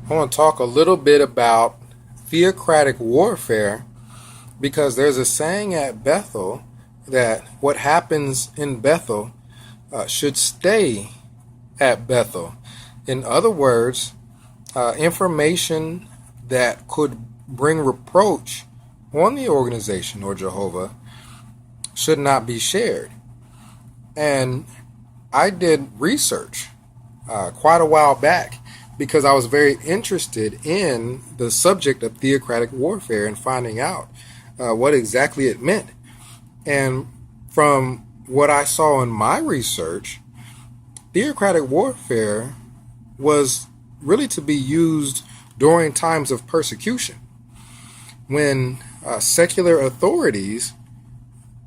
I want to talk a little bit about theocratic warfare because there's a saying at Bethel that what happens in Bethel should stay at Bethel. In other words, information that could bring reproach on the organization or Jehovah should not be shared. And I did research quite a while back because I was very interested in the subject of theocratic warfare and finding out what exactly it meant. And from what I saw in my research, theocratic warfare was really to be used during times of persecution when secular authorities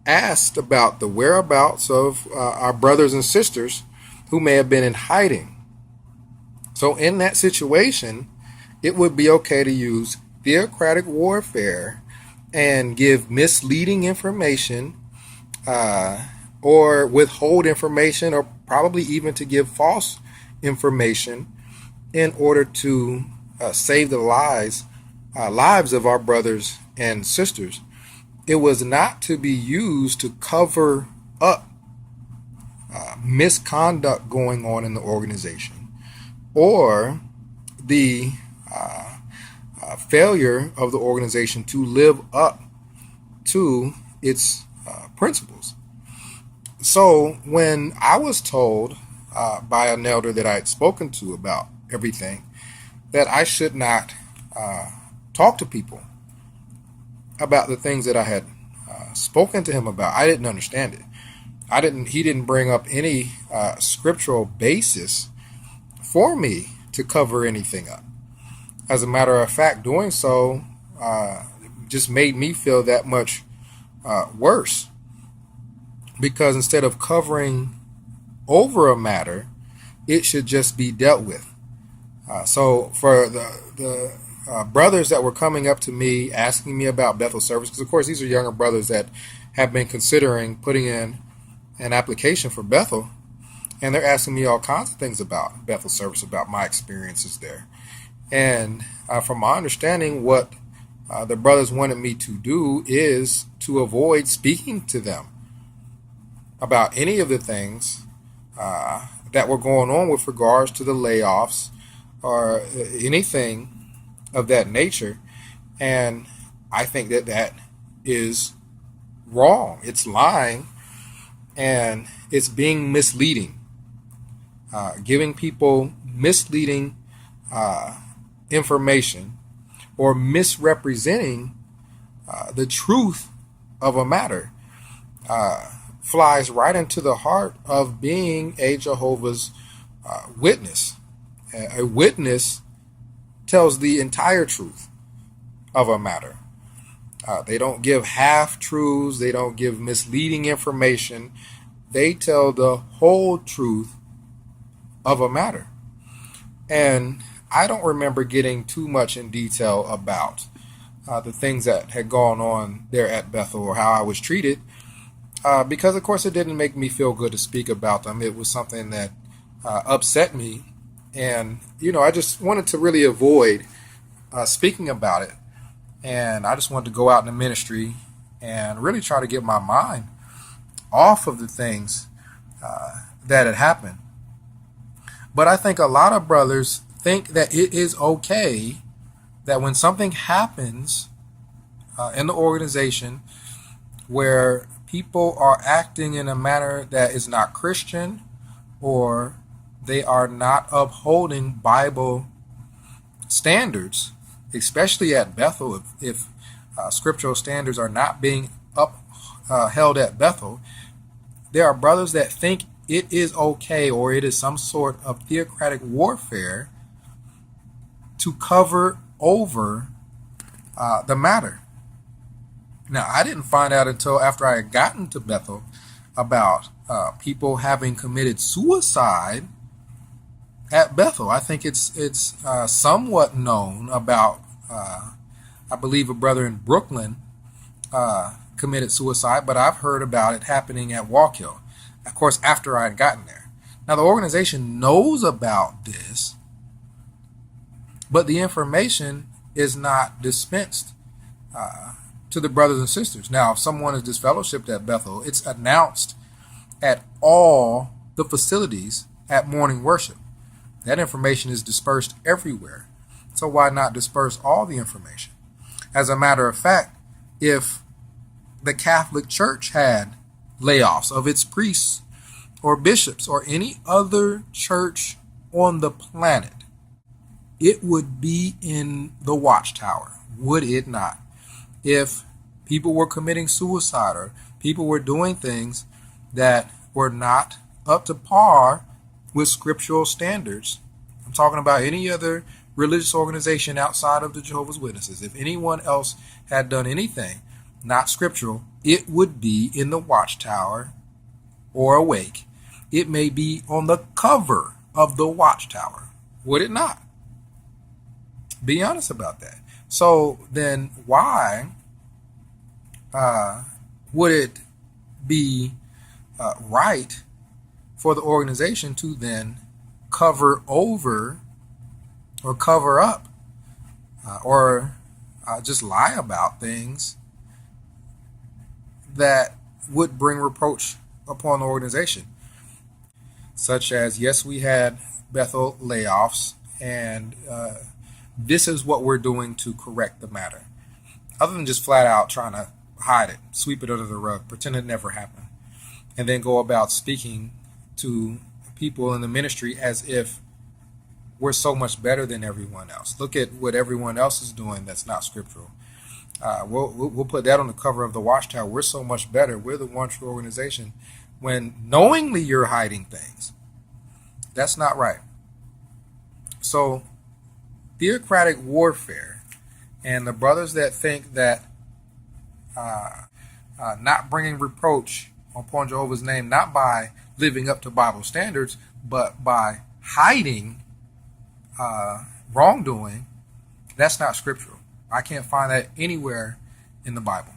asked about the whereabouts of our brothers and sisters who may have been in hiding. So in that situation, it would be okay to use theocratic warfare and give misleading information or withhold information or probably even to give false information in order to save the lives of our brothers and sisters. It was not to be used to cover up misconduct going on in the organization or the failure of the organization to live up to its principles. So when I was told by an elder that I had spoken to about everything, that I should not talk to people about the things that I had spoken to him about, I didn't understand it. He didn't bring up any scriptural basis for me to cover anything up. As a matter of fact, doing so just made me feel that much worse, because instead of covering over a matter, it should just be dealt with. So for the brothers that were coming up to me asking me about Bethel service, because of course these are younger brothers that have been considering putting in an application for Bethel, and they're asking me all kinds of things about Bethel service, about my experiences there. And from my understanding, what the brothers wanted me to do is to avoid speaking to them about any of the things that were going on with regards to the layoffs or anything of that nature. And I think that that is wrong. It's lying, and it's being misleading, giving people misleading information or misrepresenting the truth of a matter flies right into the heart of being a Jehovah's Witness. A witness tells the entire truth of a matter. They don't give half truths. They don't give misleading information. They tell the whole truth of a matter. And I don't remember getting too much in detail about the things that had gone on there at Bethel or how I was treated, because of course it didn't make me feel good to speak about them. It was something that upset me, and I just wanted to really avoid speaking about it. And I just wanted to go out in the ministry and really try to get my mind off of the things that had happened. But I think a lot of brothers think that it is okay that when something happens in the organization where people are acting in a manner that is not Christian, or they are not upholding Bible standards, especially at Bethel, if scriptural standards are not being upheld at Bethel, there are brothers that think it is okay, or it is some sort of theocratic warfare to cover over the matter. Now, I didn't find out until after I had gotten to Bethel about people having committed suicide at Bethel. I think it's somewhat known about, I believe a brother in Brooklyn committed suicide, but I've heard about it happening at Walk Hill, of course, after I had gotten there. Now, the organization knows about this, but the information is not dispensed to the brothers and sisters. Now, if someone is disfellowshipped at Bethel, it's announced at all the facilities at morning worship. That information is dispersed everywhere. So why not disperse all the information? As a matter of fact, if the Catholic Church had layoffs of its priests or bishops or any other church on the planet, it would be in the watchtower, would it not? If people were committing suicide or people were doing things that were not up to par with scriptural standards, I'm talking about any other religious organization outside of the Jehovah's Witnesses. If anyone else had done anything not scriptural, it would be in the watchtower or awake. It may be on the cover of the watchtower, would it not? Be honest about that. So then why would it be right for the organization to then cover over or cover up or just lie about things that would bring reproach upon the organization? Such as, yes, we had Bethel layoffs, and this is what we're doing to correct the matter. Other than just flat out trying to hide it, sweep it under the rug, pretend it never happened, and then go about speaking to people in the ministry as if we're so much better than everyone else. Look at what everyone else is doing that's not scriptural. We'll put that on the cover of the watchtower. We're so much better. We're the one true organization, when knowingly you're hiding things. That's not right. So theocratic warfare and the brothers that think that not bringing reproach upon Jehovah's name, not by living up to Bible standards, but by hiding wrongdoing, that's not scriptural. I can't find that anywhere in the Bible.